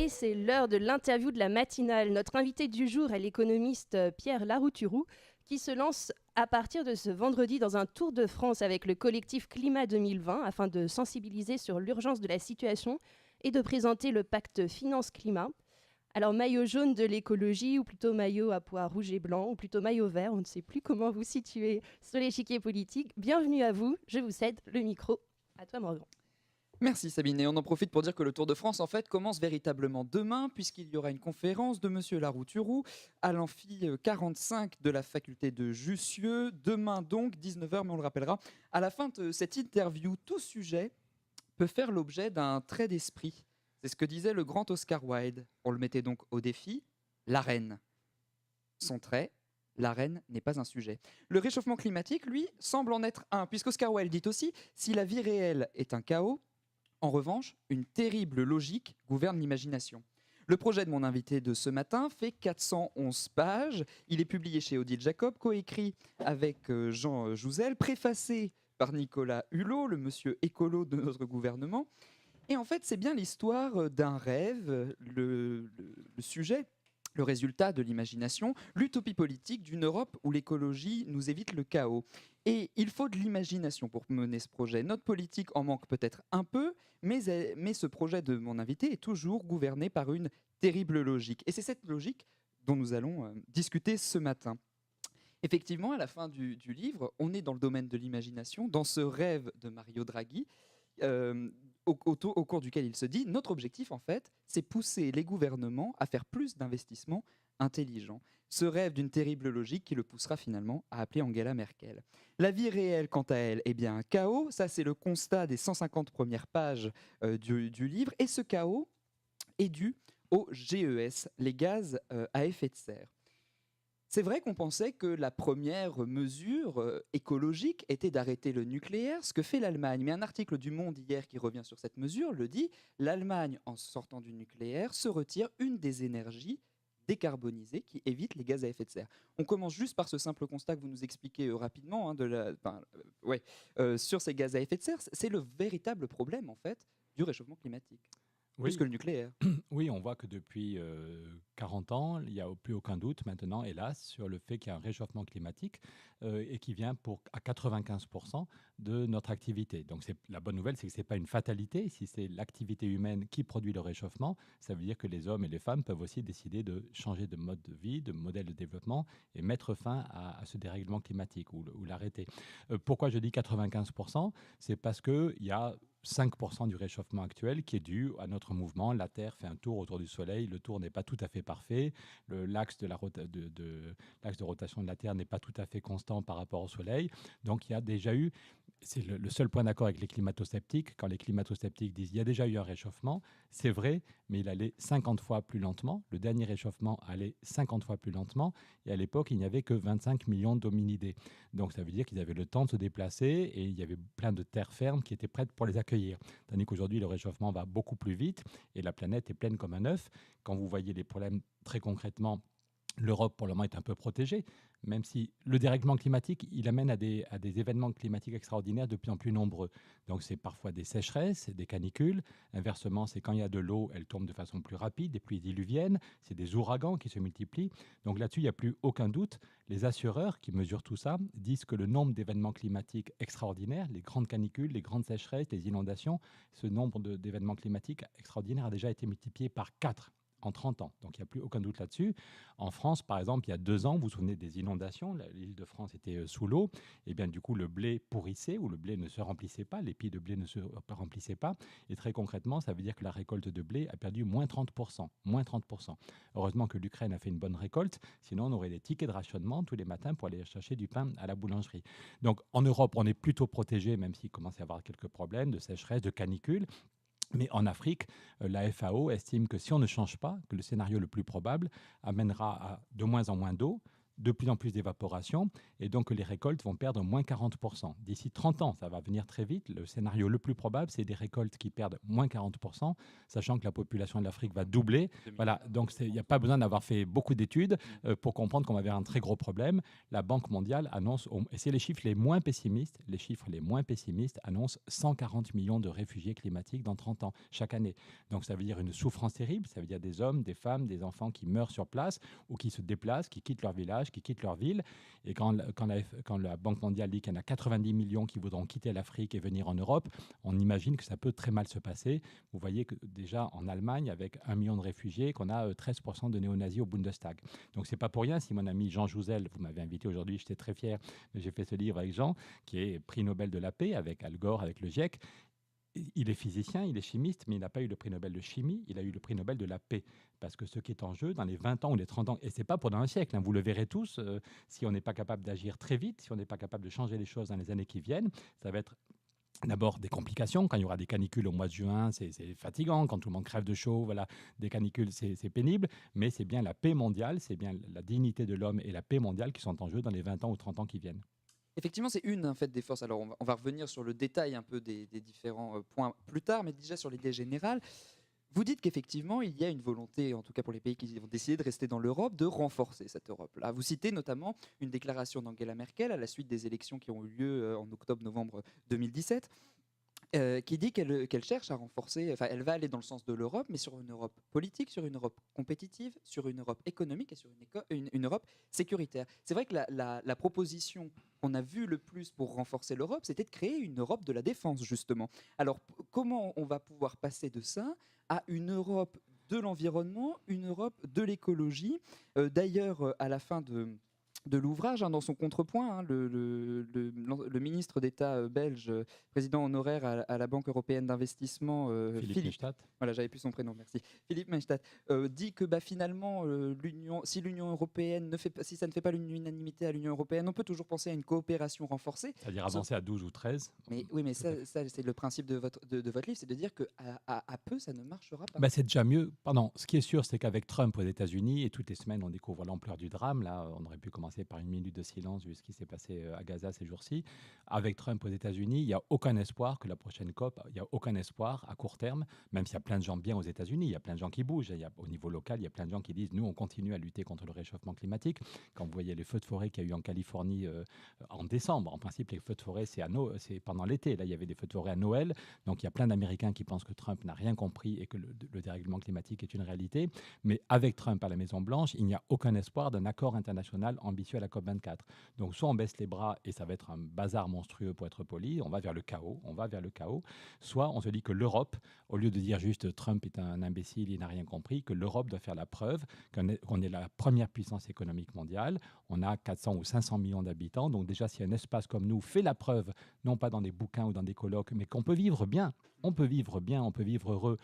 Et c'est l'heure de l'interview de la matinale. Notre invité du jour est l'économiste Pierre Larouturou, qui se lance à partir de ce vendredi dans un tour de France avec le collectif Climat 2020 afin de sensibiliser sur l'urgence de la situation et de présenter le pacte finance-climat. Alors maillot jaune de l'écologie ou plutôt maillot à pois rouge et blanc ou plutôt maillot vert, on ne sait plus comment vous situer sur l'échiquier politique. Bienvenue à vous, je vous cède le micro. À toi Morgan. Merci Sabine, et on en profite pour dire que le Tour de France en fait commence véritablement demain puisqu'il y aura une conférence de Monsieur Larouturou à l'amphi 45 de la faculté de Jussieu, demain donc 19h, mais on le rappellera. À la fin de cette interview, tout sujet peut faire l'objet d'un trait d'esprit. C'est ce que disait le grand Oscar Wilde. On le mettait donc au défi, l'arène. Son trait, l'arène n'est pas un sujet. Le réchauffement climatique, lui, semble en être un, puisqu'Oscar Wilde dit aussi, si la vie réelle est un chaos, en revanche, une terrible logique gouverne l'imagination. Le projet de mon invité de ce matin fait 411 pages. Il est publié chez Odile Jacob, coécrit avec Jean Jouzel, préfacé par Nicolas Hulot, le monsieur écolo de notre gouvernement. Et en fait, c'est bien l'histoire d'un rêve, le sujet, le résultat de l'imagination, l'utopie politique d'une Europe où l'écologie nous évite le chaos. Et il faut de l'imagination pour mener ce projet. Notre politique en manque peut-être un peu, mais ce projet de mon invité est toujours gouverné par une terrible logique. Et c'est cette logique dont nous allons discuter ce matin. Effectivement, à la fin du livre, on est dans le domaine de l'imagination, dans ce rêve de Mario Draghi, au cours duquel il se dit notre objectif, en fait, c'est pousser les gouvernements à faire plus d'investissements intelligents. Ce rêve d'une terrible logique qui le poussera finalement à appeler Angela Merkel. La vie réelle, quant à elle, est bien un chaos. Ça, c'est le constat des 150 premières pages du livre. Et ce chaos est dû aux GES, les gaz à effet de serre. C'est vrai qu'on pensait que la première mesure écologique était d'arrêter le nucléaire, ce que fait l'Allemagne. Mais un article du Monde hier qui revient sur cette mesure le dit, l'Allemagne, en sortant du nucléaire, se retire une des énergies décarbonisées qui évitent les gaz à effet de serre. On commence juste par ce simple constat que vous nous expliquez rapidement sur ces gaz à effet de serre. C'est le véritable problème en fait du réchauffement climatique, plus que Oui, le nucléaire. oui, on voit que depuis 40 ans, il n'y a plus aucun doute maintenant, hélas, sur le fait qu'il y a un réchauffement climatique et qui vient à 95% de notre activité. Donc la bonne nouvelle, c'est que ce n'est pas une fatalité. Si c'est l'activité humaine qui produit le réchauffement, ça veut dire que les hommes et les femmes peuvent aussi décider de changer de mode de vie, de modèle de développement et mettre fin à ce dérèglement climatique ou l'arrêter. Pourquoi je dis 95%? C'est parce qu'il y a 5% du réchauffement actuel qui est dû à notre mouvement. La Terre fait un tour autour du Soleil. Le tour n'est pas tout à fait parfait. L'axe de rotation de la Terre n'est pas tout à fait constant par rapport au Soleil. Donc il y a déjà eu, c'est le seul point d'accord avec les climato-sceptiques, quand les climato-sceptiques disent il y a déjà eu un réchauffement, c'est vrai, mais il allait 50 fois plus lentement. Le dernier réchauffement allait 50 fois plus lentement. Et à l'époque, il n'y avait que 25 millions d'hominidés. Donc ça veut dire qu'ils avaient le temps de se déplacer et il y avait plein de terres fermes qui étaient prêtes pour les accueillir. Tandis qu'aujourd'hui, le réchauffement va beaucoup plus vite et la planète est pleine comme un œuf. Quand vous voyez les problèmes très concrètement, l'Europe, pour le moment, est un peu protégée, même si le dérèglement climatique, il amène à des événements climatiques extraordinaires de plus en plus nombreux. Donc, c'est parfois des sécheresses, des canicules. Inversement, c'est quand il y a de l'eau, elle tombe de façon plus rapide, des pluies diluviennes. C'est des ouragans qui se multiplient. Donc là-dessus, il n'y a plus aucun doute. Les assureurs qui mesurent tout ça disent que le nombre d'événements climatiques extraordinaires, les grandes canicules, les grandes sécheresses, les inondations, ce nombre d'événements climatiques extraordinaires a déjà été multiplié par 4 en 30 ans. Donc, il n'y a plus aucun doute là-dessus. En France, par exemple, il y a 2 ans, vous vous souvenez des inondations, l'île de France était sous l'eau, et bien du coup, le blé pourrissait ou le blé ne se remplissait pas, les pieds de blé ne se remplissaient pas. Et très concrètement, ça veut dire que la récolte de blé a perdu moins 30%. Moins 30%. Heureusement que l'Ukraine a fait une bonne récolte, sinon on aurait des tickets de rationnement tous les matins pour aller chercher du pain à la boulangerie. Donc, en Europe, on est plutôt protégé, même s'il commence à y avoir quelques problèmes de sécheresse, de canicule. Mais en Afrique, la FAO estime que si on ne change pas, que le scénario le plus probable amènera à de moins en moins d'eau, de plus en plus d'évaporation et donc que les récoltes vont perdre moins 40%. D'ici 30 ans, ça va venir très vite. Le scénario le plus probable, c'est des récoltes qui perdent moins 40%, sachant que la population de l'Afrique va doubler. Voilà, donc il n'y a pas besoin d'avoir fait beaucoup d'études pour comprendre qu'on va avoir un très gros problème. La Banque mondiale annonce, et c'est les chiffres les moins pessimistes, annoncent 140 millions de réfugiés climatiques dans 30 ans, chaque année. Donc ça veut dire une souffrance terrible, ça veut dire des hommes, des femmes, des enfants qui meurent sur place ou qui se déplacent, qui quittent leur village, qui quittent leur ville. Et quand la Banque mondiale dit qu'il y en a 90 millions qui voudront quitter l'Afrique et venir en Europe, on imagine que ça peut très mal se passer. Vous voyez que déjà en Allemagne, avec 1 million de réfugiés, qu'on a 13% de néo-nazis au Bundestag. Donc c'est pas pour rien si mon ami Jean Jouzel, vous m'avez invité aujourd'hui, j'étais très fier, j'ai fait ce livre avec Jean, qui est prix Nobel de la paix, avec Al Gore, avec le GIEC. Il est physicien, il est chimiste, mais il n'a pas eu le prix Nobel de chimie, il a eu le prix Nobel de la paix. Parce que ce qui est en jeu dans les 20 ans ou les 30 ans, et ce n'est pas pendant un siècle, vous le verrez tous, si on n'est pas capable d'agir très vite, si on n'est pas capable de changer les choses dans les années qui viennent, ça va être d'abord des complications. Quand il y aura des canicules au mois de juin, c'est fatigant. Quand tout le monde crève de chaud, voilà, des canicules, c'est pénible. Mais c'est bien la paix mondiale, c'est bien la dignité de l'homme et la paix mondiale qui sont en jeu dans les 20 ans ou 30 ans qui viennent. Effectivement, c'est une en fait, des forces. Alors, on va revenir sur le détail un peu des différents points plus tard, mais déjà sur l'idée générale. Vous dites qu'effectivement, il y a une volonté, en tout cas pour les pays qui vont décider de rester dans l'Europe, de renforcer cette Europe-là. Vous citez notamment une déclaration d'Angela Merkel à la suite des élections qui ont eu lieu en octobre-novembre 2017. Qui dit qu'elle cherche à renforcer, enfin elle va aller dans le sens de l'Europe, mais sur une Europe politique, sur une Europe compétitive, sur une Europe économique et sur une Europe sécuritaire. C'est vrai que la proposition qu'on a vue le plus pour renforcer l'Europe, c'était de créer une Europe de la défense, justement. Alors comment on va pouvoir passer de ça à une Europe de l'environnement, une Europe de l'écologie? D'ailleurs, à la fin de l'ouvrage, dans son contrepoint, le ministre d'État belge, président honoraire à la Banque européenne d'investissement, Philippe Maystadt. Voilà, j'avais plus son prénom, merci. Philippe Maystadt dit que finalement, si l'Union européenne si ça ne fait pas l'unanimité à l'Union européenne, on peut toujours penser à une coopération renforcée. C'est-à-dire avancer à 12 ou 13. Mais oui, mais ça c'est le principe de votre livre, c'est de dire que à peu, ça ne marchera pas. C'est déjà mieux. Pardon. Ce qui est sûr, c'est qu'avec Trump aux États-Unis, et toutes les semaines, on découvre l'ampleur du drame. Là, on aurait pu commencer par une minute de silence vu ce qui s'est passé à Gaza ces jours-ci. Avec Trump aux États-Unis, il n'y a aucun espoir que la prochaine COP, il n'y a aucun espoir à court terme, même s'il y a plein de gens bien aux États-Unis, il y a plein de gens qui bougent. Au niveau local, il y a plein de gens qui disent nous, on continue à lutter contre le réchauffement climatique. Quand vous voyez les feux de forêt qu'il y a eu en Californie en décembre, en principe, les feux de forêt, c'est pendant l'été. Là, il y avait des feux de forêt à Noël. Donc, il y a plein d'Américains qui pensent que Trump n'a rien compris et que le dérèglement climatique est une réalité. Mais avec Trump à la Maison-Blanche, il n'y a aucun espoir d'un accord international ambitieux à la COP24. Donc, soit on baisse les bras et ça va être un bazar monstrueux pour être poli, on va vers le chaos, soit on se dit que l'Europe, au lieu de dire juste Trump est un imbécile, il n'a rien compris, que l'Europe doit faire la preuve qu'on est la première puissance économique mondiale, on a 400 ou 500 millions d'habitants, donc déjà si un espace comme nous fait la preuve, non pas dans des bouquins ou dans des colloques, mais qu'on peut vivre bien, on peut vivre heureux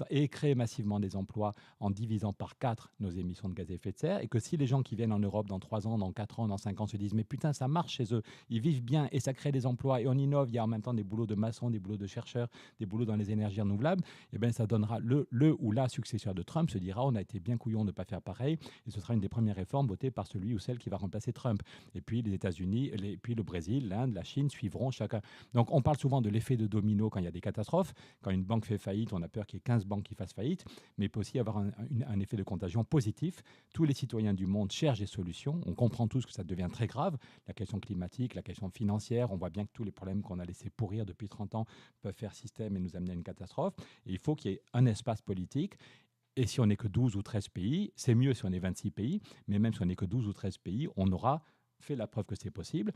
et créer massivement des emplois en divisant par 4 nos émissions de gaz à effet de serre, et que si les gens qui viennent en Europe dans 3 ans, dans 4 ans, dans 5 ans se disent mais putain ça marche chez eux, ils vivent bien et ça crée des emplois et on innove, il y a en même temps des boulots de maçons, des boulots de chercheurs, des boulots dans les énergies renouvelables, et bien ça donnera le ou la successeur de Trump se dira on a été bien couillon de ne pas faire pareil, et ce sera une des premières réformes votées par celui ou celle qui va remplacer Trump. Et puis les États-Unis, puis le Brésil, l'Inde, la Chine suivront chacun. Donc on parle souvent de l'effet de domino quand il y a des catastrophes. Quand une banque fait faillite, on a peur qu'il y ait 15 banques qui fassent faillite, mais il peut aussi y avoir un effet de contagion positif. Tous les citoyens du monde cherchent des solutions. On comprend tous que ça devient très grave. La question climatique, la question financière, on voit bien que tous les problèmes qu'on a laissés pourrir depuis 30 ans peuvent faire système et nous amener à une catastrophe. Et il faut qu'il y ait un espace politique. Et si on n'est que 12 ou 13 pays, c'est mieux si on est 26 pays, mais même si on n'est que 12 ou 13 pays, on aura fait la preuve que c'est possible.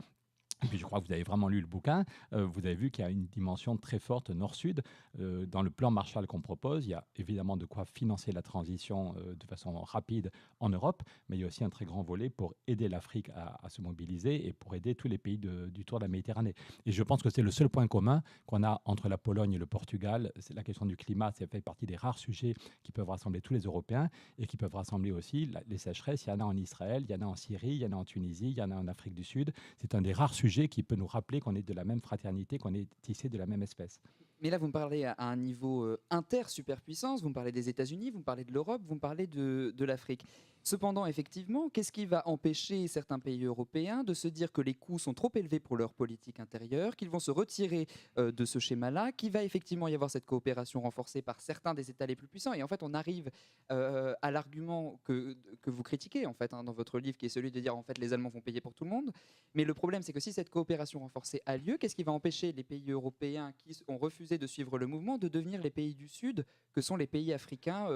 Et puis je crois que vous avez vraiment lu le bouquin, vous avez vu qu'il y a une dimension très forte nord-sud. Dans le plan Marshall qu'on propose, il y a évidemment de quoi financer la transition de façon rapide en Europe, mais il y a aussi un très grand volet pour aider l'Afrique à se mobiliser et pour aider tous les pays du tour de la Méditerranée. Et je pense que c'est le seul point commun qu'on a entre la Pologne et le Portugal. C'est la question du climat, ça fait partie des rares sujets qui peuvent rassembler tous les Européens et qui peuvent rassembler aussi les sécheresses. Il y en a en Israël, il y en a en Syrie, il y en a en Tunisie, il y en a en Afrique du Sud. C'est un des rares sujets qui peut nous rappeler qu'on est de la même fraternité, qu'on est tissé de la même espèce. Mais là, vous me parlez à un niveau inter-superpuissance, vous me parlez des États-Unis, vous me parlez de l'Europe, vous me parlez de l'Afrique. Cependant, effectivement, qu'est-ce qui va empêcher certains pays européens de se dire que les coûts sont trop élevés pour leur politique intérieure, qu'ils vont se retirer de ce schéma-là, qu'il va effectivement y avoir cette coopération renforcée par certains des États les plus puissants. Et en fait, on arrive à l'argument que vous critiquez en fait, dans votre livre, qui est celui de dire en fait les Allemands vont payer pour tout le monde. Mais le problème, c'est que si cette coopération renforcée a lieu, qu'est-ce qui va empêcher les pays européens qui ont refusé de suivre le mouvement de devenir les pays du Sud, que sont les pays africains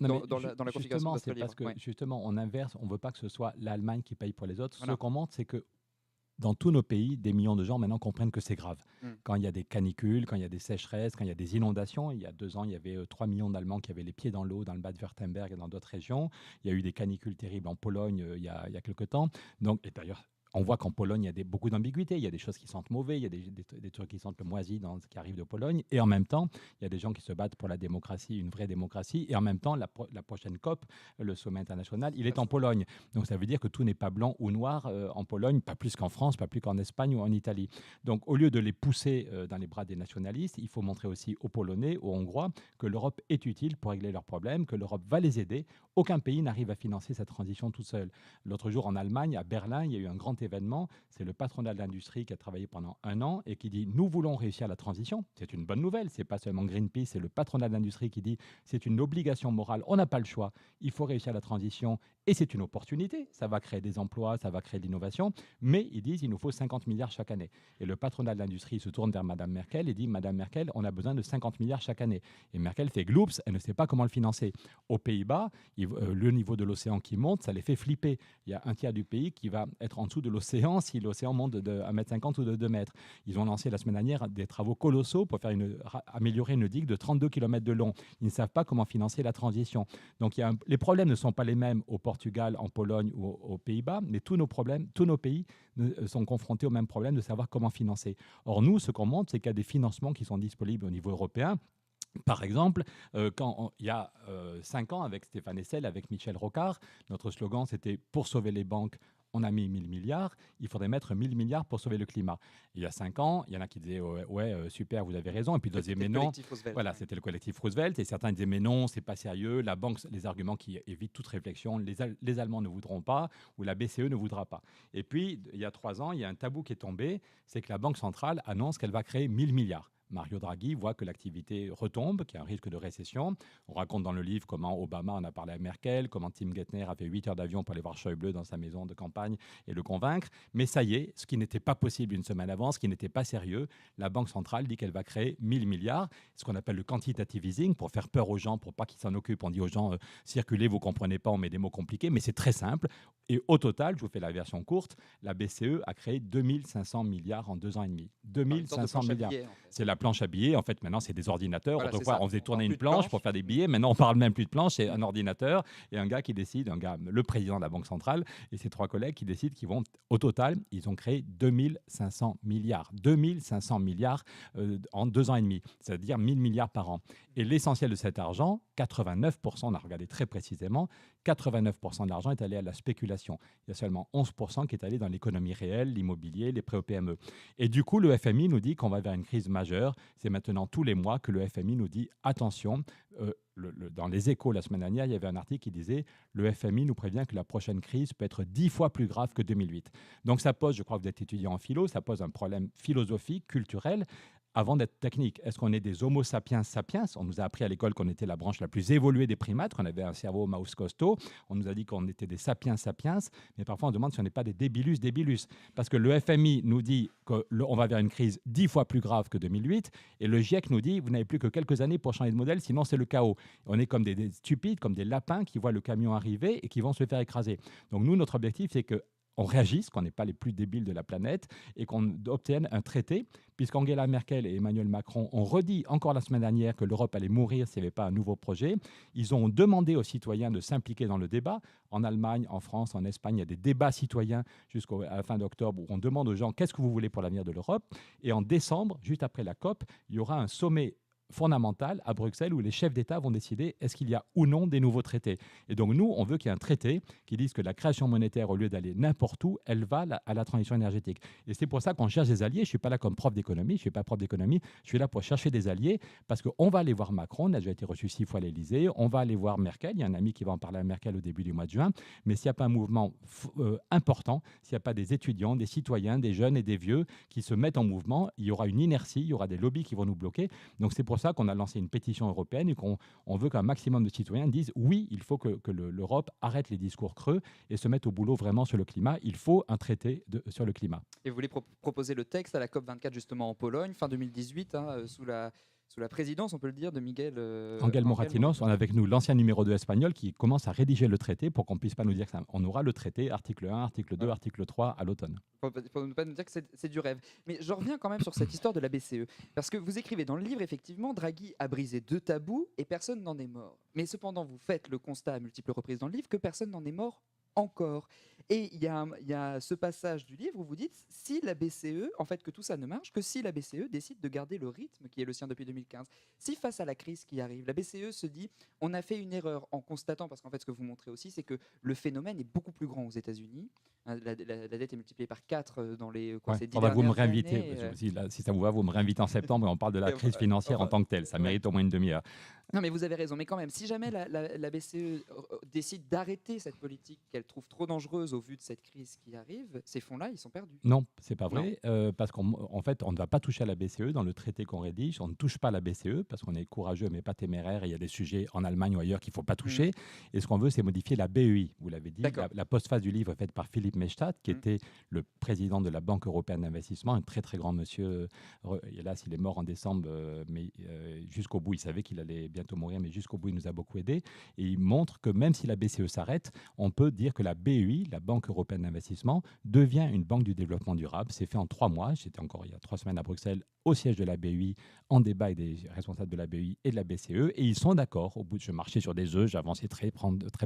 dans la configuration de votre livre? Parce que justement, on inverse, on ne veut pas que ce soit l'Allemagne qui paye pour les autres. Voilà. Ce qu'on montre, c'est que dans tous nos pays, des millions de gens maintenant comprennent que c'est grave. Quand il y a des canicules, quand il y a des sécheresses, quand il y a des inondations, il y a 2 ans, il y avait 3 millions d'Allemands qui avaient les pieds dans l'eau dans le Bade-Württemberg et dans d'autres régions. Il y a eu des canicules terribles en Pologne il y a quelques temps. Donc, et d'ailleurs, on voit qu'en Pologne, il y a beaucoup d'ambiguïté. Il y a des choses qui sentent mauvais, il y a des trucs qui sentent le moisi dans ce qui arrive de Pologne. Et en même temps, il y a des gens qui se battent pour la démocratie, une vraie démocratie. Et en même temps, la prochaine COP, le sommet international, il est en Pologne. Donc ça veut dire que tout n'est pas blanc ou noir en Pologne, pas plus qu'en France, pas plus qu'en Espagne ou en Italie. Donc au lieu de les pousser dans les bras des nationalistes, il faut montrer aussi aux Polonais, aux Hongrois, que l'Europe est utile pour régler leurs problèmes, que l'Europe va les aider. Aucun pays n'arrive à financer cette transition tout seul. L'autre jour, en Allemagne, à Berlin, il y a eu un grand événement. C'est le patronat de l'industrie qui a travaillé pendant 1 an et qui dit « Nous voulons réussir la transition ». C'est une bonne nouvelle. Ce n'est pas seulement Greenpeace, c'est le patronat de l'industrie qui dit « C'est une obligation morale, on n'a pas le choix, il faut réussir la transition et c'est une opportunité. Ça va créer des emplois, ça va créer de l'innovation. » Mais ils disent « Il nous faut 50 milliards chaque année ». Et le patronat de l'industrie se tourne vers Mme Merkel et dit « Mme Merkel, on a besoin de 50 milliards chaque année ». Et Merkel fait gloops, elle ne sait pas comment le financer. Aux Pays-Bas, le niveau de l'océan qui monte, ça les fait flipper. Il y a un tiers du pays qui va être en dessous de l'océan si l'océan monte de 1,50 m ou de 2 mètres. Ils ont lancé la semaine dernière des travaux colossaux pour améliorer une digue de 32 km de long. Ils ne savent pas comment financer la transition. Donc les problèmes ne sont pas les mêmes au Portugal, en Pologne ou aux Pays-Bas, mais tous nos pays sont confrontés au même problème de savoir comment financer. Or, nous, ce qu'on montre, c'est qu'il y a des financements qui sont disponibles au niveau européen. Par exemple, il y a 5 ans, avec Stéphane Hessel, avec Michel Rocard, notre slogan, c'était « Pour sauver les banques, on a mis 1000 milliards, il faudrait mettre 1000 milliards pour sauver le climat ». Il y a 5 ans, il y en a qui disaient « Ouais, super, vous avez raison ». Et puis d'autres disaient « Mais non ». Voilà, c'était le collectif Roosevelt. Et certains disaient « Mais non, c'est pas sérieux, la banque, les arguments qui évitent toute réflexion, les Allemands ne voudront pas ou la BCE ne voudra pas ». Et puis, il y a 3 ans, il y a un tabou qui est tombé, c'est que la Banque centrale annonce qu'elle va créer 1000 milliards. Mario Draghi voit que l'activité retombe, qu'il y a un risque de récession. On raconte dans le livre comment Obama en a parlé à Merkel, comment Tim Geithner a fait 8 heures d'avion pour aller voir Schäuble dans sa maison de campagne et le convaincre. Mais ça y est, ce qui n'était pas possible une semaine avant, ce qui n'était pas sérieux, la Banque centrale dit qu'elle va créer 1000 milliards, ce qu'on appelle le quantitative easing, pour faire peur aux gens, pour pas qu'ils s'en occupent. On dit aux gens, circulez, vous comprenez pas, on met des mots compliqués, mais c'est très simple. Et au total, je vous fais la version courte, la BCE a créé 2500 milliards en 2 ans et demi. 2500 milliards. C'est la planche à billets. En fait, maintenant, c'est des ordinateurs. Voilà, autrefois, on faisait tourner une planche pour faire des billets. Maintenant, on parle même plus de planche. C'est un ordinateur et un gars qui décide, le président de la Banque centrale et ses 3 collègues qui décident qu'ils vont, au total, ils ont créé 2500 milliards. 2500 milliards en 2 ans et demi. C'est-à-dire 1000 milliards par an. Et l'essentiel de cet argent, 89%, on a regardé très précisément, 89% de l'argent est allé à la spéculation. Il y a seulement 11% qui est allé dans l'économie réelle, l'immobilier, les prêts aux PME. Et du coup, le FMI nous dit qu'on va vers une crise majeure. C'est maintenant tous les mois que le FMI nous dit attention. Dans les Échos la semaine dernière, il y avait un article qui disait le FMI nous prévient que la prochaine crise peut être 10 fois plus grave que 2008. Donc ça pose, je crois que vous êtes étudiant en philo, ça pose un problème philosophique, culturel. Avant d'être technique, est-ce qu'on est des homo sapiens sapiens? On nous a appris à l'école qu'on était la branche la plus évoluée des primates, qu'on avait un cerveau mouse costaud. On nous a dit qu'on était des sapiens sapiens, mais parfois on demande si on n'est pas des débilus débilus. Parce que le FMI nous dit qu'on va vers une crise 10 fois plus grave que 2008, et le GIEC nous dit vous n'avez plus que quelques années pour changer de modèle, sinon c'est le chaos. On est comme des stupides, comme des lapins qui voient le camion arriver et qui vont se faire écraser. Donc nous, notre objectif, c'est que on réagisse, qu'on n'est pas les plus débiles de la planète et qu'on obtienne un traité, puisqu'Angela Merkel et Emmanuel Macron ont redit encore la semaine dernière que l'Europe allait mourir s'il n'y avait pas un nouveau projet. Ils ont demandé aux citoyens de s'impliquer dans le débat. En Allemagne, en France, en Espagne, il y a des débats citoyens jusqu'à la fin d'octobre où on demande aux gens qu'est-ce que vous voulez pour l'avenir de l'Europe. Et en décembre, juste après la COP, il y aura un sommet fondamentale à Bruxelles où les chefs d'État vont décider est-ce qu'il y a ou non des nouveaux traités. Et donc nous, on veut qu'il y ait un traité qui dise que la création monétaire, au lieu d'aller n'importe où, elle va à la transition énergétique. Et c'est pour ça qu'on cherche des alliés. Je ne suis pas là comme prof d'économie, je ne suis pas prof d'économie, je suis là pour chercher des alliés parce qu'on va aller voir Macron, on a déjà été reçu 6 fois à l'Élysée, on va aller voir Merkel, il y a un ami qui va en parler à Merkel au début du mois de juin, mais s'il n'y a pas un mouvement important, s'il n'y a pas des étudiants, des citoyens, des jeunes et des vieux qui se mettent en mouvement, il y aura une inertie, il y aura des lobbies qui vont nous bloquer. Donc c'est pour ça qu'on a lancé une pétition européenne et qu'on veut qu'un maximum de citoyens disent oui, il faut que l'Europe arrête les discours creux et se mette au boulot vraiment sur le climat. Il faut un traité sur le climat. Et vous voulez proposer le texte à la COP24 justement en Pologne, fin 2018, sous la présidence, on peut le dire, de Miguel Angel Moratinos. On a avec nous l'ancien numéro 2 espagnol qui commence à rédiger le traité pour qu'on ne puisse pas nous dire qu'on aura le traité, article 1, article 2, article 3 à l'automne. Pour ne pas nous dire que c'est du rêve. Mais je reviens quand même sur cette histoire de la BCE. Parce que vous écrivez dans le livre, effectivement, Draghi a brisé 2 tabous et personne n'en est mort. Mais cependant, vous faites le constat à multiples reprises dans le livre que personne n'en est mort encore. Et il y a ce passage du livre où vous dites si la BCE, en fait que tout ça ne marche que si la BCE décide de garder le rythme qui est le sien depuis 2015. Si face à la crise qui arrive, la BCE se dit on a fait une erreur en constatant, parce qu'en fait ce que vous montrez aussi c'est que le phénomène est beaucoup plus grand aux États-Unis. La dette est multipliée par 4 dans les ces 10 vous me dernières réinvitez, années. si ça vous va, vous me réinvitez en septembre et on parle de la crise financière en tant que telle. Ça mérite au moins une demi-heure. Non mais vous avez raison, mais quand même, si jamais la BCE décide d'arrêter cette politique qu'elle trouve trop dangereuse au vu de cette crise qui arrive, ces fonds-là, ils sont perdus. Non, c'est pas vrai, parce qu'en fait, on ne va pas toucher à la BCE dans le traité qu'on rédige. On ne touche pas à la BCE parce qu'on est courageux mais pas téméraire. Et il y a des sujets en Allemagne ou ailleurs qu'il ne faut pas toucher. Et ce qu'on veut, c'est modifier la BEI. Vous l'avez dit, la postface du livre est faite par Philippe Maystadt, qui était le président de la Banque européenne d'investissement, un très très grand monsieur. Hélas, il est mort en décembre, mais jusqu'au bout, il savait qu'il allait bientôt mourir, mais jusqu'au bout, il nous a beaucoup aidés. Et il montre que même si la BCE s'arrête, on peut dire que la BEI, la Banque européenne d'investissement, devient une banque du développement durable. C'est fait en 3 mois. J'étais encore il y a 3 semaines à Bruxelles au siège de la BEI en débat avec des responsables de la BEI et de la BCE. Et ils sont d'accord. Je marchais sur des œufs, j'avançais très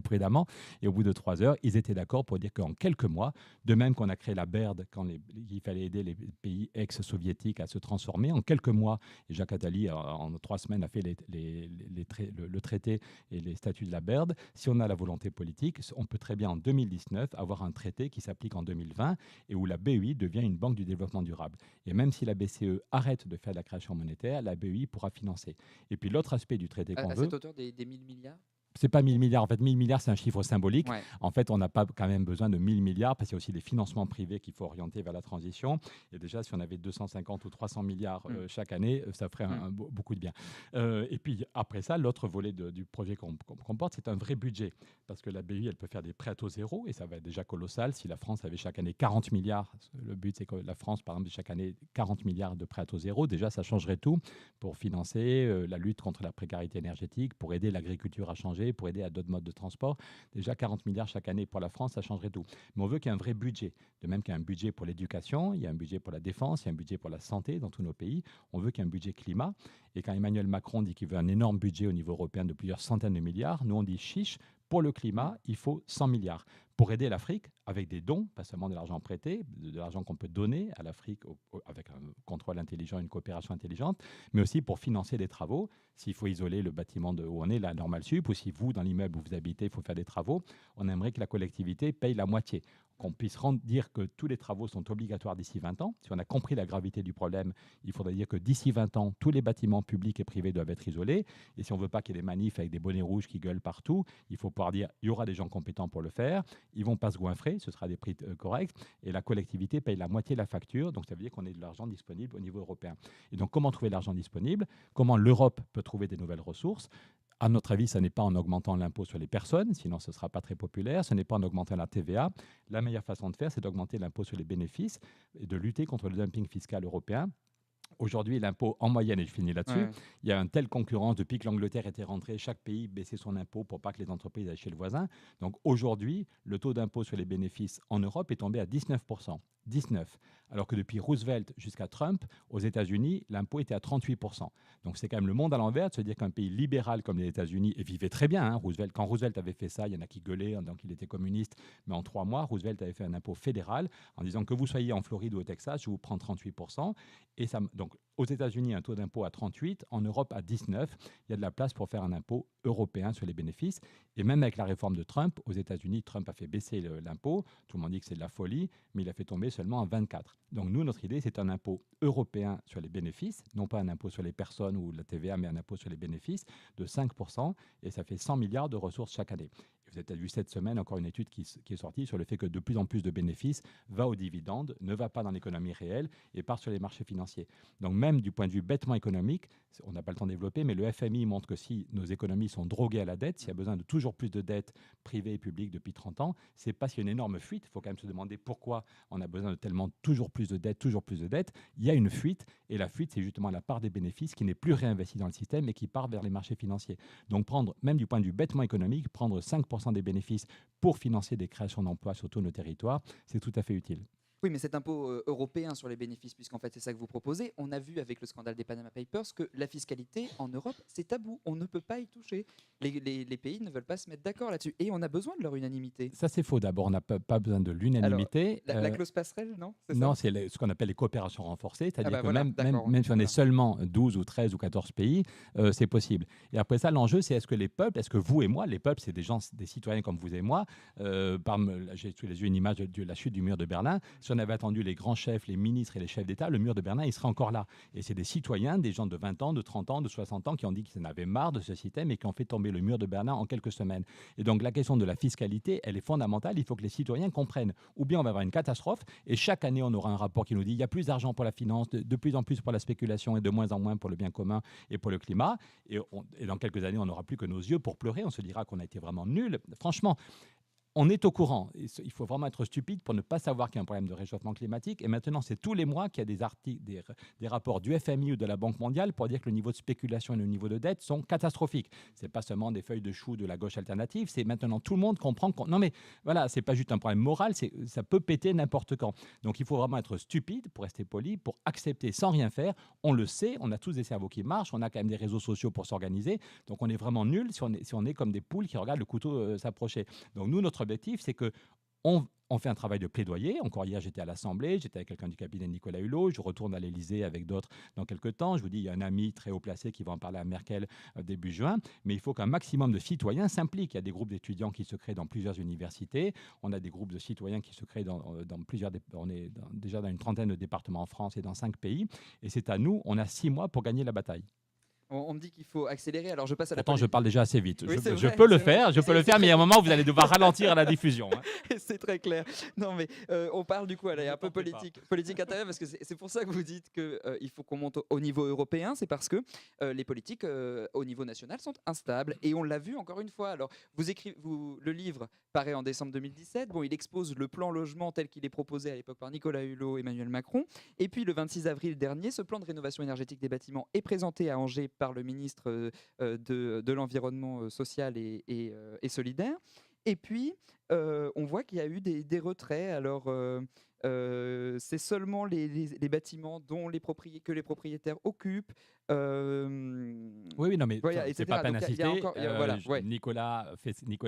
prudemment. Et au bout de 3 heures, ils étaient d'accord pour dire qu'en quelques mois, de même qu'on a créé la BERD quand il fallait aider les pays ex-soviétiques à se transformer, en quelques mois, et Jacques Attali, en 3 semaines, a fait le traité et les statuts de la BERD. Si on a la volonté politique, on peut très bien en 2019 avoir un traité qui s'applique en 2020 et où la BEI devient une banque du développement durable. Et même si la BCE arrête de faire de la création monétaire, la BEI pourra financer. Et puis l'autre aspect du traité qu'on veut... À cette hauteur des 1000 milliards C'est pas 1000 milliards. En fait, 1000 milliards, c'est un chiffre symbolique. Ouais. En fait, on n'a pas quand même besoin de 1000 milliards parce qu'il y a aussi des financements privés qu'il faut orienter vers la transition. Et déjà, si on avait 250 ou 300 milliards chaque année, ça ferait beaucoup de bien. Et puis, après ça, l'autre volet du projet qu'on porte, c'est un vrai budget. Parce que la BEI, elle peut faire des prêts à taux zéro et ça va être déjà colossal. Si la France avait chaque année 40 milliards, le but, c'est que la France, par exemple, chaque année 40 milliards de prêts à taux zéro, déjà, ça changerait tout pour financer la lutte contre la précarité énergétique, pour aider l'agriculture à changer, pour aider à d'autres modes de transport. Déjà 40 milliards chaque année pour la France, ça changerait tout. Mais on veut qu'il y ait un vrai budget. De même qu'il y a un budget pour l'éducation, il y a un budget pour la défense, il y a un budget pour la santé dans tous nos pays. On veut qu'il y ait un budget climat. Et quand Emmanuel Macron dit qu'il veut un énorme budget au niveau européen de plusieurs centaines de milliards, nous on dit chiche, pour le climat, il faut 100 milliards. Pour aider l'Afrique, avec des dons, pas seulement de l'argent prêté, de l'argent qu'on peut donner à l'Afrique avec un contrôle intelligent, une coopération intelligente, mais aussi pour financer des travaux. S'il faut isoler le bâtiment où on est, la Normal Sup, ou si vous, dans l'immeuble où vous habitez, il faut faire des travaux, on aimerait que la collectivité paye la moitié. Qu'on puisse dire que tous les travaux sont obligatoires d'ici 20 ans. Si on a compris la gravité du problème, il faudrait dire que d'ici 20 ans, tous les bâtiments publics et privés doivent être isolés. Et si on ne veut pas qu'il y ait des manifs avec des bonnets rouges qui gueulent partout, il faut pouvoir dire il y aura des gens compétents pour le faire. Ils ne vont pas se goinfrer, ce sera des prix corrects. Et la collectivité paye la moitié de la facture. Donc ça veut dire qu'on ait de l'argent disponible au niveau européen. Et donc comment trouver l'argent disponible? Comment l'Europe peut trouver des nouvelles ressources? À notre avis, ce n'est pas en augmentant l'impôt sur les personnes, sinon ce ne sera pas très populaire. Ce n'est pas en augmentant la TVA. La meilleure façon de faire, c'est d'augmenter l'impôt sur les bénéfices et de lutter contre le dumping fiscal européen. Aujourd'hui, l'impôt en moyenne, et je finis là-dessus, il y a une telle concurrence depuis que l'Angleterre était rentrée, chaque pays baissait son impôt pour pas que les entreprises aillent chez le voisin. Donc aujourd'hui, le taux d'impôt sur les bénéfices en Europe est tombé à 19%. 19. Alors que depuis Roosevelt jusqu'à Trump, aux États-Unis, l'impôt était à 38%. Donc c'est quand même le monde à l'envers de se dire qu'un pays libéral comme les États-Unis, et vivait très bien, hein, quand Roosevelt avait fait ça, il y en a qui gueulaient en disant qu'il était communiste, mais en 3 mois, Roosevelt avait fait un impôt fédéral en disant que vous soyez en Floride ou au Texas, je vous prends 38%. Et ça, donc aux États-Unis, un taux d'impôt à 38, en Europe à 19. Il y a de la place pour faire un impôt européen sur les bénéfices. Et même avec la réforme de Trump, aux États-Unis, Trump a fait baisser l'impôt. Tout le monde dit que c'est de la folie, mais il a fait tomber seulement à 24. Donc nous, notre idée, c'est un impôt européen sur les bénéfices, non pas un impôt sur les personnes ou la TVA, mais un impôt sur les bénéfices de 5%, et ça fait 100 milliards de ressources chaque année. Et vous avez peut-être vu cette semaine encore une étude qui est sortie sur le fait que de plus en plus de bénéfices va aux dividendes, ne va pas dans l'économie réelle et part sur les marchés financiers. Donc même du point de vue bêtement économique, on n'a pas le temps de développer, mais le FMI montre que si nos économies sont droguées à la dette, s'il y a besoin de toujours plus de dettes privées et publiques depuis 30 ans, c'est parce qu'il y a une énorme fuite. Il faut quand même se demander pourquoi on a besoin de tellement toujours plus de dettes, toujours plus de dettes. Il y a une fuite, et la fuite, c'est justement la part des bénéfices qui n'est plus réinvestie dans le système et qui part vers les marchés financiers. Donc prendre, même du point de vue bêtement économique, prendre 5% des bénéfices pour financer des créations d'emplois sur tous nos territoires, c'est tout à fait utile. Oui, mais cet impôt européen sur les bénéfices, puisqu'en fait c'est ça que vous proposez, on a vu avec le scandale des Panama Papers que la fiscalité en Europe, c'est tabou. On ne peut pas y toucher. Les pays ne veulent pas se mettre d'accord là-dessus. Et on a besoin de leur unanimité. Ça, c'est faux. D'abord, on n'a pas besoin de l'unanimité. La clause passerelle, non? Non, c'est ce qu'on appelle les coopérations renforcées. C'est-à-dire que voilà, même si on est seulement 12 ou 13 ou 14 pays, c'est possible. Et après ça, l'enjeu, c'est est-ce que les peuples, est-ce que vous et moi, les peuples, c'est des gens, des citoyens comme vous et moi, j'ai sous les yeux une image de la chute du mur de Berlin. Si on avait attendu les grands chefs, les ministres et les chefs d'État, le mur de Berlin, il serait encore là. Et c'est des citoyens, des gens de 20 ans, de 30 ans, de 60 ans qui ont dit qu'ils en avaient marre de ce système et qui ont fait tomber le mur de Berlin en quelques semaines. Et donc la question de la fiscalité, elle est fondamentale. Il faut que les citoyens comprennent. Ou bien on va avoir une catastrophe et chaque année on aura un rapport qui nous dit il y a plus d'argent pour la finance, de plus en plus pour la spéculation et de moins en moins pour le bien commun et pour le climat. Et dans quelques années, on n'aura plus que nos yeux pour pleurer. On se dira qu'on a été vraiment nuls. Franchement, on est au courant. Il faut vraiment être stupide pour ne pas savoir qu'il y a un problème de réchauffement climatique. Et maintenant, c'est tous les mois qu'il y a des articles, des rapports du FMI ou de la Banque mondiale pour dire que le niveau de spéculation et le niveau de dette sont catastrophiques. Ce n'est pas seulement des feuilles de chou de la gauche alternative. C'est maintenant tout le monde comprend que non mais voilà, c'est pas juste un problème moral. Ça peut péter n'importe quand. Donc il faut vraiment être stupide pour rester poli, pour accepter sans rien faire. On le sait. On a tous des cerveaux qui marchent. On a quand même des réseaux sociaux pour s'organiser. Donc on est vraiment nuls si on est comme des poules qui regardent le couteau s'approcher. Donc nous, notre objectif, c'est que on fait un travail de plaidoyer. Encore hier, j'étais à l'Assemblée, j'étais avec quelqu'un du cabinet de Nicolas Hulot, je retourne à l'Élysée avec d'autres dans quelques temps. Je vous dis, il y a un ami très haut placé qui va en parler à Merkel début juin, mais il faut qu'un maximum de citoyens s'impliquent. Il y a des groupes d'étudiants qui se créent dans plusieurs universités, on a des groupes de citoyens qui se créent dans plusieurs, on est déjà dans une trentaine de départements en France et dans 5 pays, et c'est à nous, on a 6 mois pour gagner la bataille. On me dit qu'il faut accélérer, alors je passe à la Pourtant, je parle déjà assez vite. Oui, je peux le faire, mais il y a un moment où vous allez devoir ralentir à la diffusion. Hein. C'est très clair. Non, mais on parle du coup, un peu politique intérieure, parce que c'est pour ça que vous dites qu'il faut qu'on monte au niveau européen. C'est parce que les politiques au niveau national sont instables. Et on l'a vu encore une fois. Alors, le livre paraît en décembre 2017. Bon, il expose le plan logement tel qu'il est proposé à l'époque par Nicolas Hulot et Emmanuel Macron. Et puis, le 26 avril dernier, ce plan de rénovation énergétique des bâtiments est présenté à Angers par le ministre de l'Environnement social et solidaire. Et puis, on voit qu'il y a eu des retraits. Alors, c'est seulement les bâtiments que les propriétaires occupent. Oui, non, mais voilà, c'est pas peine d'insister. Ouais. Nicolas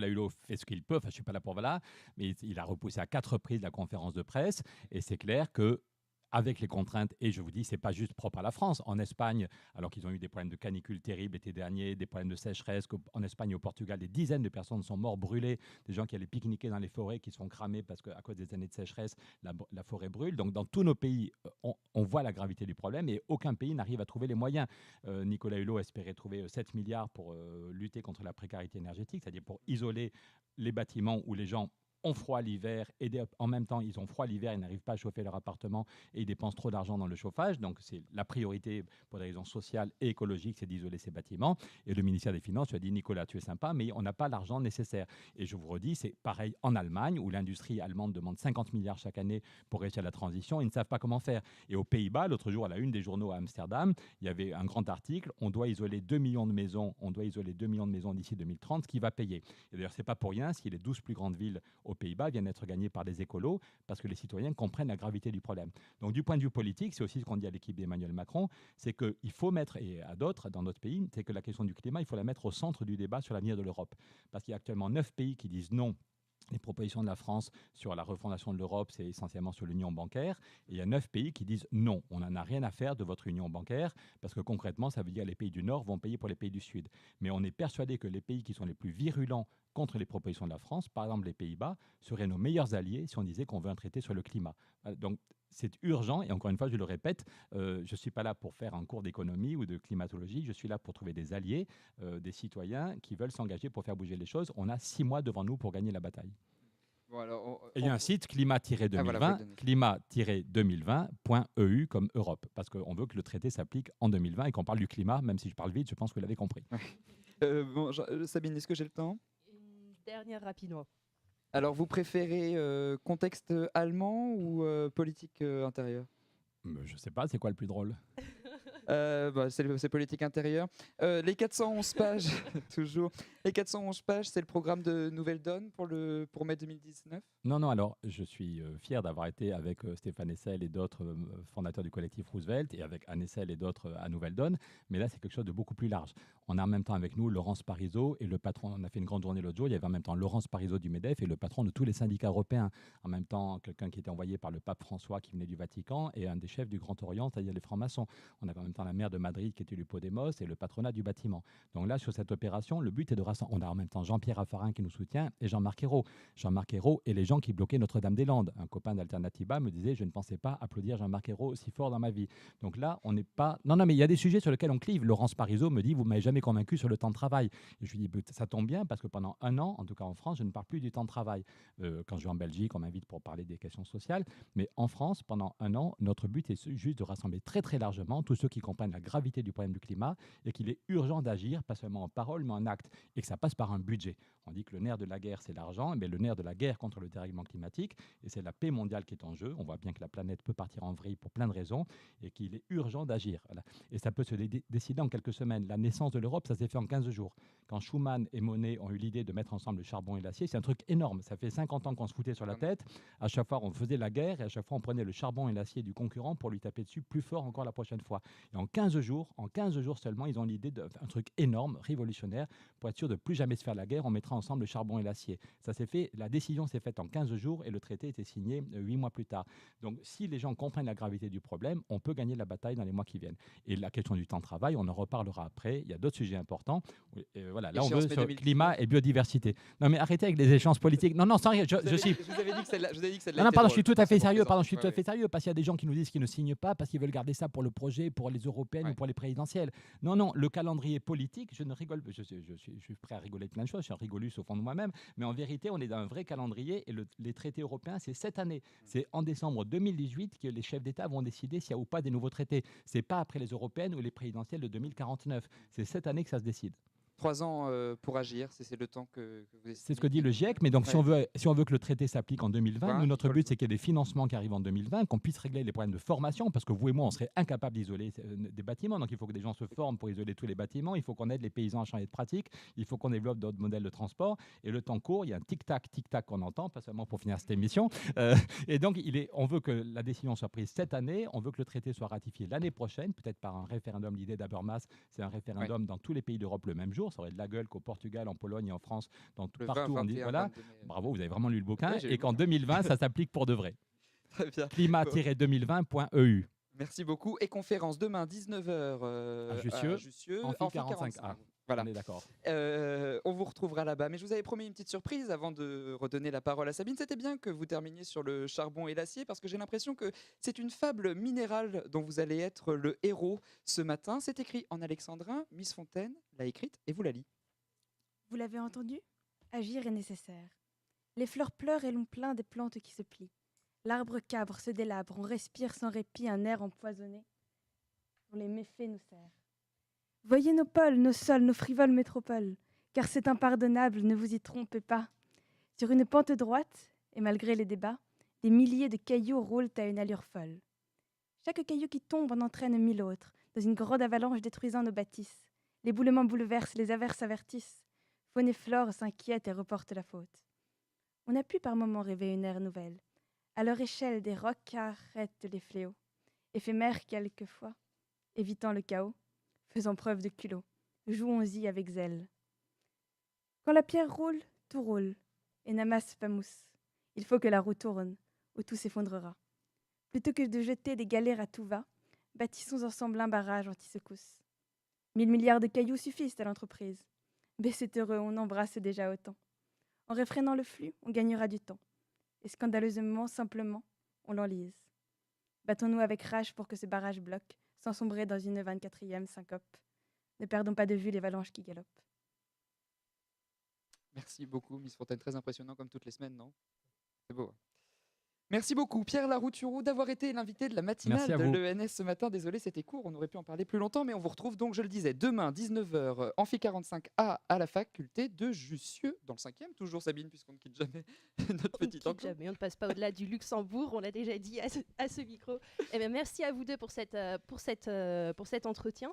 Hulot fait ce qu'il peut. Enfin, je suis pas là pour voilà, mais il a repoussé à 4 reprises la conférence de presse, et c'est clair que avec les contraintes, et je vous dis, c'est pas juste propre à la France. En Espagne, alors qu'ils ont eu des problèmes de canicule terribles l'été dernier, des problèmes de sécheresse, en Espagne et au Portugal, des dizaines de personnes sont mortes brûlées, des gens qui allaient pique-niquer dans les forêts, qui sont cramés parce qu'à cause des années de sécheresse, la forêt brûle. Donc dans tous nos pays, on voit la gravité du problème, et aucun pays n'arrive à trouver les moyens. Nicolas Hulot espérait trouver 7 milliards pour lutter contre la précarité énergétique, c'est-à-dire pour isoler les bâtiments où les gens ont froid l'hiver, et en même temps ils ont froid l'hiver, ils n'arrivent pas à chauffer leur appartement et ils dépensent trop d'argent dans le chauffage. Donc c'est la priorité pour des raisons sociales et écologiques, c'est d'isoler ces bâtiments. Et le ministère des Finances lui a dit, Nicolas, tu es sympa, mais on n'a pas l'argent nécessaire. Et je vous redis, c'est pareil en Allemagne, où l'industrie allemande demande 50 milliards chaque année pour réussir la transition. Ils ne savent pas comment faire. Et aux Pays-Bas, l'autre jour, à la une des journaux à Amsterdam, il y avait un grand article, on doit isoler 2 millions de maisons d'ici 2030, ce qui va payer. Et d'ailleurs, c'est pas pour rien si les 12 plus grandes villes aux Pays-Bas viennent d'être gagnés par des écolos parce que les citoyens comprennent la gravité du problème. Donc du point de vue politique, c'est aussi ce qu'on dit à l'équipe d'Emmanuel Macron, c'est qu'il faut mettre, et à d'autres dans notre pays, c'est que la question du climat, il faut la mettre au centre du débat sur l'avenir de l'Europe. Parce qu'il y a actuellement 9 pays qui disent non. Les propositions de la France sur la refondation de l'Europe, c'est essentiellement sur l'union bancaire. Et il y a 9 pays qui disent non, on n'en a rien à faire de votre union bancaire, parce que concrètement, ça veut dire que les pays du Nord vont payer pour les pays du Sud. Mais on est persuadé que les pays qui sont les plus virulents contre les propositions de la France, par exemple les Pays-Bas, seraient nos meilleurs alliés si on disait qu'on veut un traité sur le climat. Donc c'est urgent, et encore une fois, je le répète, je ne suis pas là pour faire un cours d'économie ou de climatologie, je suis là pour trouver des alliés, des citoyens qui veulent s'engager pour faire bouger les choses. On a 6 mois devant nous pour gagner la bataille. Bon, alors, Et il y a un site climat-2020, voilà, climat-2020.eu comme Europe, parce qu'on veut que le traité s'applique en 2020 et qu'on parle du climat, même si je parle vite, je pense que vous l'avez compris. Sabine, est-ce que j'ai le temps? Une dernière rapidement. Alors, vous préférez contexte allemand ou politique intérieure? Je ne sais pas, c'est quoi le plus drôle? C'est politique intérieure. Les 411 pages, toujours. Les 411 pages, c'est le programme de Nouvelle Donne pour mai 2019. Non, alors je suis fier d'avoir été avec Stéphane Hessel et d'autres fondateurs du collectif Roosevelt et avec Anne Hessel et d'autres à Nouvelle Donne, mais là c'est quelque chose de beaucoup plus large. On a en même temps avec nous Laurence Parisot et le patron, on a fait une grande journée l'autre jour, il y avait en même temps Laurence Parisot du MEDEF et le patron de tous les syndicats européens. En même temps, quelqu'un qui était envoyé par le pape François qui venait du Vatican et un des chefs du Grand Orient, c'est-à-dire les francs-maçons. On avait en même temps la maire de Madrid qui était du Podemos et le patronat du bâtiment. Donc là, sur cette opération, le but est de rassembler. On a en même temps Jean-Pierre Raffarin qui nous soutient et Jean-Marc Ayrault. Jean-Marc Ayrault et les gens qui bloquaient Notre-Dame-des-Landes. Un copain d'Alternativa me disait, je ne pensais pas applaudir Jean-Marc Ayrault aussi fort dans ma vie. Donc là, on n'est pas... Non, mais il y a des sujets sur lesquels on clive. Laurence Parisot me dit, vous ne m'avez jamais convaincu sur le temps de travail. Et je lui dis, ça tombe bien parce que pendant un an, en tout cas en France, je ne parle plus du temps de travail. Quand je vais en Belgique, on m'invite pour parler des questions sociales. Mais en France, pendant un an, notre but est juste de rassembler très très largement tous ceux qui comprennent la gravité du problème du climat et qu'il est urgent d'agir, pas seulement en parole, mais en acte, et que ça passe par un budget. On dit que le nerf de la guerre, c'est l'argent, mais le nerf de la guerre contre le dérèglement climatique, et c'est la paix mondiale qui est en jeu. On voit bien que la planète peut partir en vrille pour plein de raisons, et qu'il est urgent d'agir. Voilà. Et ça peut se décider en quelques semaines. La naissance de l'Europe, ça s'est fait en 15 jours. Quand Schuman et Monnet ont eu l'idée de mettre ensemble le charbon et l'acier, c'est un truc énorme. Ça fait 50 ans qu'on se foutait sur la tête. À chaque fois, on faisait la guerre, et à chaque fois, on prenait le charbon et l'acier du concurrent pour lui taper dessus plus fort encore la prochaine fois. Et en 15 jours seulement, ils ont l'idée d'un truc énorme, révolutionnaire, pour être sûr de plus jamais se faire la guerre, on mettra ensemble le charbon et l'acier. Ça s'est fait, la décision s'est faite en 15 jours et le traité était signé 8 mois plus tard. Donc si les gens comprennent la gravité du problème, on peut gagner la bataille dans les mois qui viennent. Et la question du temps de travail, on en reparlera après. Il y a d'autres sujets importants. Voilà, là on veut sur climat et biodiversité. Non mais arrêtez avec les échanges politiques. Non, sans rien. Je suis. Je vous avais dit que celle-là. Non, pardon, je suis tout à fait sérieux. Pardon, je suis tout à fait sérieux parce qu'il y a des gens qui nous disent qu'ils ne signent pas parce qu'ils veulent garder ça pour le projet, pour les européennes ou pour les présidentielles. Non, le calendrier politique, je ne rigole pas. Je suis prêt à rigoler de plein de choses. Je suis un rigolus au fond de moi-même. Mais en vérité, on est dans un vrai calendrier et les traités européens, c'est cette année. C'est en décembre 2018 que les chefs d'État vont décider s'il y a ou pas des nouveaux traités. C'est pas après les européennes ou les présidentielles de 2049. C'est cette année que ça se décide. 3 ans pour agir, c'est le temps que vous estimez. C'est ce que dit le GIEC, mais donc si on veut que le traité s'applique en 2020, nous, notre but c'est qu'il y ait des financements qui arrivent en 2020, qu'on puisse régler les problèmes de formation, parce que vous et moi, on serait incapables d'isoler des bâtiments, donc il faut que des gens se forment pour isoler tous les bâtiments, il faut qu'on aide les paysans à changer de pratique, il faut qu'on développe d'autres modèles de transport, et le temps court, il y a un tic-tac qu'on entend, pas seulement pour finir cette émission, et donc on veut que la décision soit prise cette année, on veut que le traité soit ratifié l'année prochaine, peut-être par un référendum. L'idée d'Habermas, c'est un référendum dans tous les pays d'Europe le même jour, ça aurait de la gueule qu'au Portugal, en Pologne et en France, partout on dit voilà, bravo, vous avez vraiment lu le bouquin, et qu'en 2020 ça s'applique pour de vrai. Très bien. Climat-2020.eu. Merci beaucoup. Et conférence demain 19h à Jussieu, Amphi 45A. Voilà. On est d'accord. On vous retrouvera là-bas. Mais je vous avais promis une petite surprise avant de redonner la parole à Sabine. C'était bien que vous terminiez sur le charbon et l'acier parce que j'ai l'impression que c'est une fable minérale dont vous allez être le héros ce matin. C'est écrit en alexandrin. Miss Fontaine l'a écrite et vous la lit. Vous l'avez entendu ? Agir est nécessaire. Les fleurs pleurent et l'on plaint des plantes qui se plient. L'arbre cabre se délabre, on respire sans répit un air empoisonné dont les méfaits nous serrent. Voyez nos pôles, nos sols, nos frivoles métropoles, car c'est impardonnable, ne vous y trompez pas. Sur une pente droite, et malgré les débats, des milliers de cailloux roulent à une allure folle. Chaque caillou qui tombe en entraîne 1000 autres, dans une grande avalanche détruisant nos bâtisses. L'éboulement bouleverse, les averses avertissent. Faune et flore s'inquiètent et reportent la faute. On a pu par moments rêver une ère nouvelle. À leur échelle, des rocs arrêtent les fléaux, éphémères quelquefois, évitant le chaos, faisant preuve de culot. Jouons-y avec zèle. Quand la pierre roule, tout roule, et n'amasse pas mousse. Il faut que la roue tourne, ou tout s'effondrera. Plutôt que de jeter des galères à tout va, bâtissons ensemble un barrage anti-secousse. 1 000 milliards de cailloux suffisent à l'entreprise. Mais c'est heureux, on embrasse déjà autant. En réfrénant le flux, on gagnera du temps. Et scandaleusement, simplement, on l'enlise. Battons-nous avec rage pour que ce barrage bloque, sans sombrer dans une 24e syncope. Ne perdons pas de vue les valanches qui galopent. Merci beaucoup, Miss Fontaine. Très impressionnant comme toutes les semaines, non? C'est beau. Merci beaucoup, Pierre Larouturou, d'avoir été l'invité de la matinale Merci à de vous. l'ENS ce matin. Désolé, c'était court, on aurait pu en parler plus longtemps, mais on vous retrouve donc, je le disais, demain, 19h, Amphi 45A à la faculté de Jussieu, dans le 5e, toujours Sabine, puisqu'on ne quitte jamais notre On ne petite quitte enclos. jamais, on ne passe pas au-delà du Luxembourg, on l'a déjà dit à ce micro. Eh bien, merci à vous deux pour cet entretien.